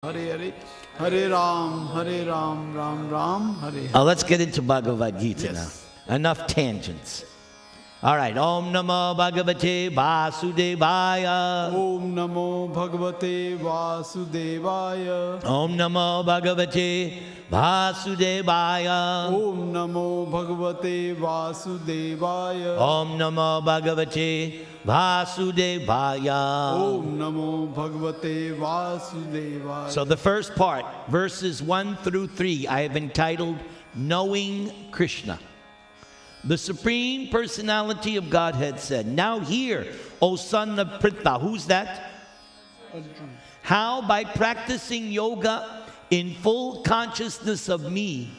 Hare Hare, Hare Ram, Ram Ram, Hare Hare. Let's get into Bhagavad-gita now. Enough tangents. All right. Om Namo Bhagavate Vasudevaya. Om Namo Bhagavate Vasudevaya. Om Namo Bhagavate Vasudevaya. Om Namo Bhagavate Vasudevaya. Om Namo Bhagavate Vasudevaya. Om Namo Bhagavate Vasudevaya. So the first part, verses 1 through 3, I have entitled Knowing Krishna. The Supreme Personality of Godhead said, "Now hear, O son of Pritha." Who's that? "How by practicing yoga in full consciousness of me,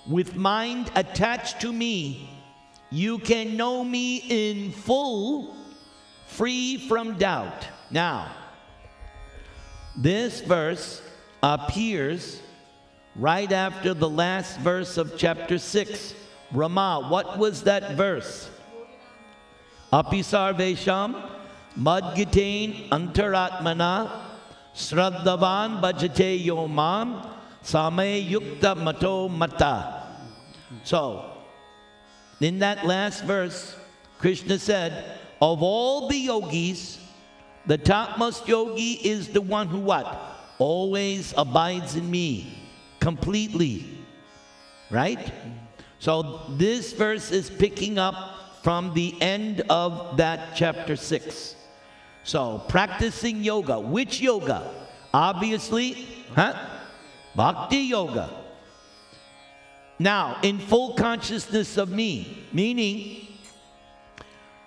with mind attached to me, you can know me in full, free from doubt." Now, this verse appears right after the last verse of chapter 6. Rama, what was that verse? Apisarvesham madgitain antaratmana sraddhavan bhajate yomam same yukta mato mata. So, in that last verse, Krishna said, of all the yogis, the topmost yogi is the one who what? Always abides in me, completely. Right? So this verse is picking up from the end of that chapter 6. So practicing yoga. Which yoga? Obviously, Bhakti yoga. Now, in full consciousness of me, meaning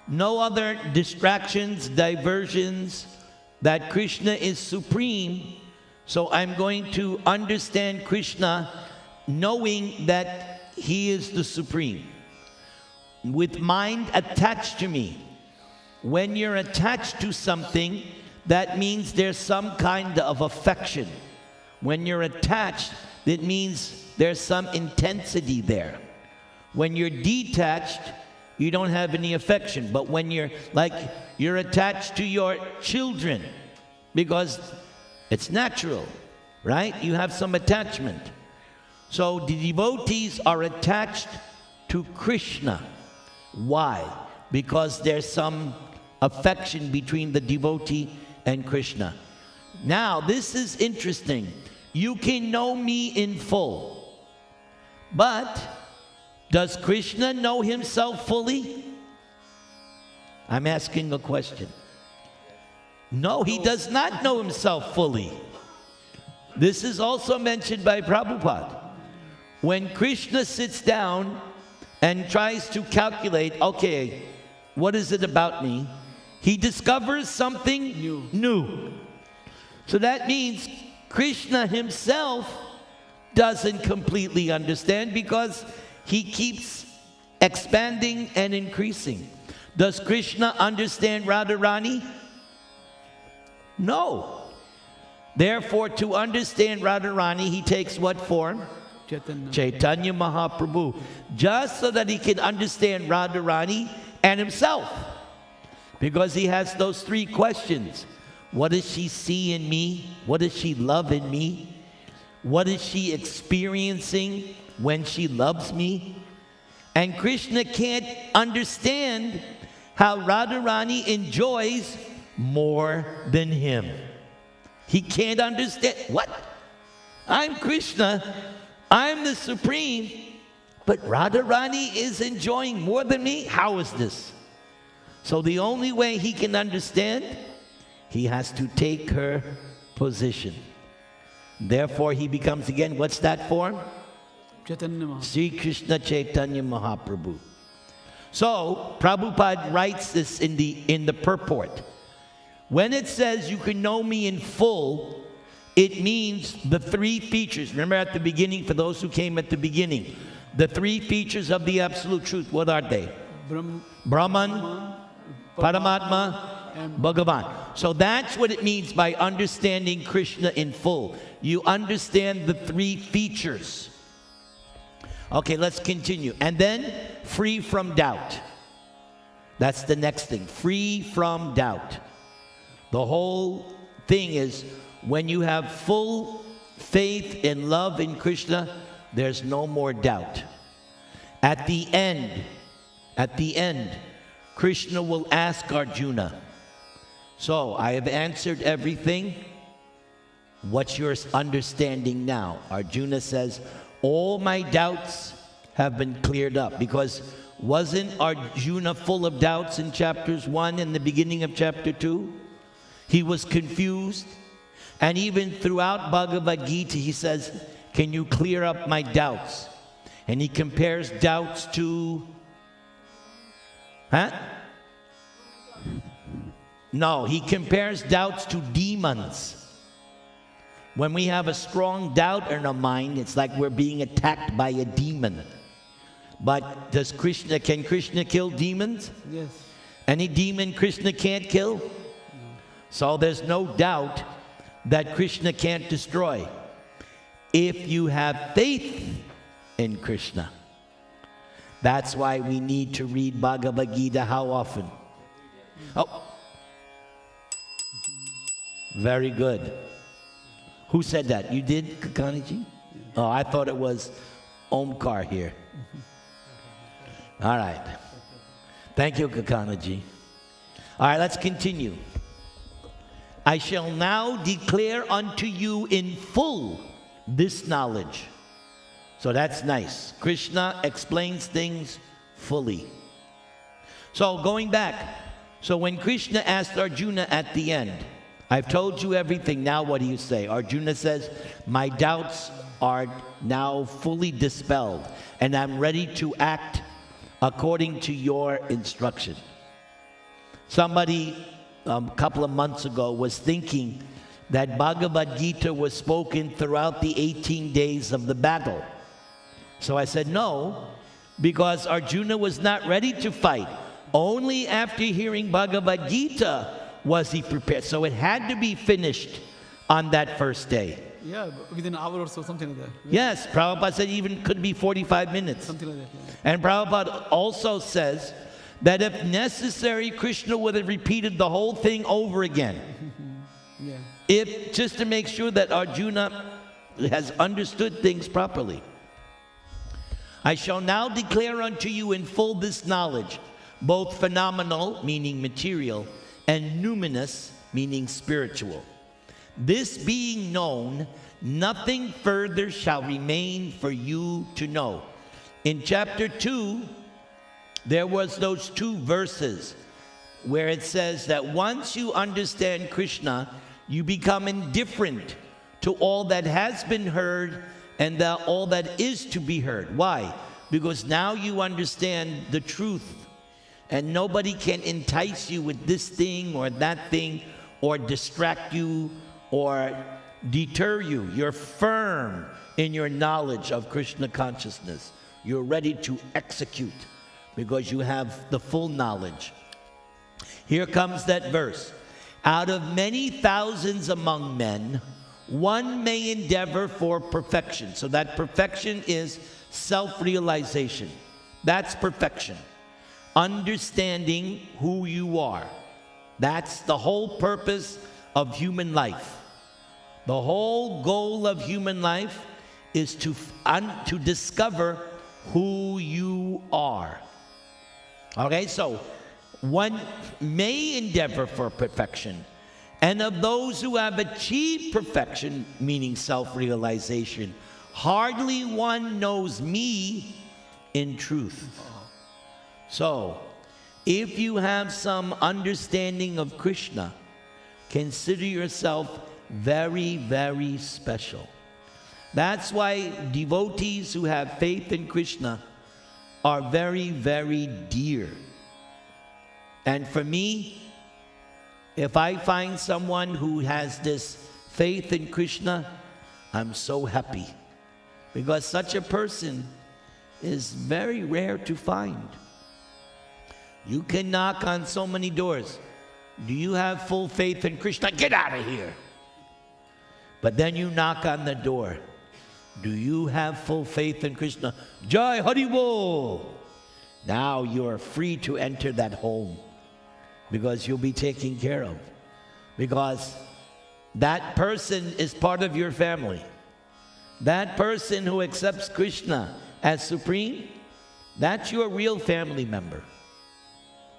no other distractions, diversions, that Krishna is supreme. So I'm going to understand Krishna knowing that He is the Supreme. With mind attached to me. When you're attached to something, that means there's some kind of affection. When you're attached, it means there's some intensity there. When you're detached, you don't have any affection. But when you're attached to your children, because it's natural, right? You have some attachment. So the devotees are attached to Krishna. Why? Because there's some affection between the devotee and Krishna. Now, this is interesting. You can know me in full. But does Krishna know himself fully? I'm asking a question. No, he does not know himself fully. This is also mentioned by Prabhupada. When Krishna sits down and tries to calculate, okay, what is it about me? He discovers something new. So that means Krishna himself doesn't completely understand because he keeps expanding and increasing. Does Krishna understand Radharani? No. Therefore, to understand Radharani, he takes what form? Chaitanya Mahaprabhu, just so that he can understand Radharani and himself. Because he has those three questions. What does she see in me? What does she love in me? What is she experiencing when she loves me? And Krishna can't understand how Radharani enjoys more than him. He can't understand. What? I'm Krishna. I'm the Supreme, but Radharani is enjoying more than me? How is this? So the only way he can understand, he has to take her position. Therefore, he becomes again, what's that form? Sri Krishna Chaitanya Mahaprabhu. So, Prabhupada writes this in the purport. When it says you can know me in full, it means the three features. Remember at the beginning, for those who came at the beginning, the three features of the Absolute Truth, what are they? Brahman, Paramatma, and Bhagavan. So that's what it means by understanding Krishna in full. You understand the three features. Okay, let's continue. And then, free from doubt. That's the next thing, free from doubt. The whole thing is, when you have full faith and love in Krishna, there's no more doubt. At the end, Krishna will ask Arjuna, so I have answered everything. What's your understanding now? Arjuna says, all my doubts have been cleared up. Because wasn't Arjuna full of doubts in chapters 1 and the beginning of chapter 2? He was confused. And even throughout Bhagavad-gita, he says, can you clear up my doubts? And he compares doubts to... No, he compares doubts to demons. When we have a strong doubt in our mind, it's like we're being attacked by a demon. But can Krishna kill demons? Yes. Any demon Krishna can't kill? No. So there's no doubt that Krishna can't destroy. If you have faith in Krishna. That's why we need to read Bhagavad-gita how often? Oh. Very good. Who said that? You did, Kakanaji? Oh, I thought it was Omkar here. All right. Thank you, Kakanaji. All right, let's continue. I shall now declare unto you in full this knowledge. So that's nice. Krishna explains things fully. So going back, so when Krishna asked Arjuna at the end, I've told you everything, now what do you say? Arjuna says, my doubts are now fully dispelled, and I'm ready to act according to your instruction. Somebody a couple of months ago was thinking that Bhagavad-gita was spoken throughout the 18 days of the battle. So I said, no, because Arjuna was not ready to fight. Only after hearing Bhagavad-gita was he prepared. So it had to be finished on that first day. Yeah, within an hour or so, something like that. Yes, Prabhupada said even could be 45 minutes. Something like that. Yeah. And Prabhupada also says that if necessary, Krishna would have repeated the whole thing over again. Yeah. Just to make sure that Arjuna has understood things properly. I shall now declare unto you in full this knowledge, both phenomenal, meaning material, and numinous, meaning spiritual. This being known, nothing further shall remain for you to know. In chapter 2, there was those 2 verses where it says that once you understand Krishna, you become indifferent to all that has been heard and all that is to be heard. Why? Because now you understand the truth. And nobody can entice you with this thing or that thing or distract you or deter you. You're firm in your knowledge of Krishna consciousness. You're ready to execute because you have the full knowledge. Here comes that verse. Out of many thousands among men, one may endeavor for perfection. So that perfection is self-realization. That's perfection. Understanding who you are. That's the whole purpose of human life. The whole goal of human life is to discover who you are. Okay, so one may endeavor for perfection. And of those who have achieved perfection, meaning self-realization, hardly one knows me in truth. So, if you have some understanding of Krishna, consider yourself very, very special. That's why devotees who have faith in Krishna are very, very dear. And for me, if I find someone who has this faith in Krishna, I'm so happy. Because such a person is very rare to find. You can knock on so many doors. Do you have full faith in Krishna? Get out of here. But then you knock on the door. Do you have full faith in Krishna? Jai Hari Bol. Now you are free to enter that home because you'll be taken care of. Because that person is part of your family. That person who accepts Krishna as supreme, that's your real family member.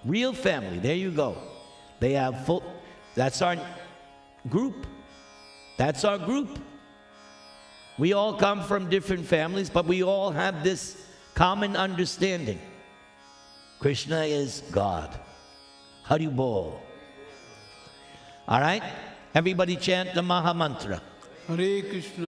Real family, there you go. They have full, that's our group. That's our group. We all come from different families, but we all have this common understanding. Krishna is God. Hari Bol. All right? Everybody chant the Maha Mantra. Hare Krishna.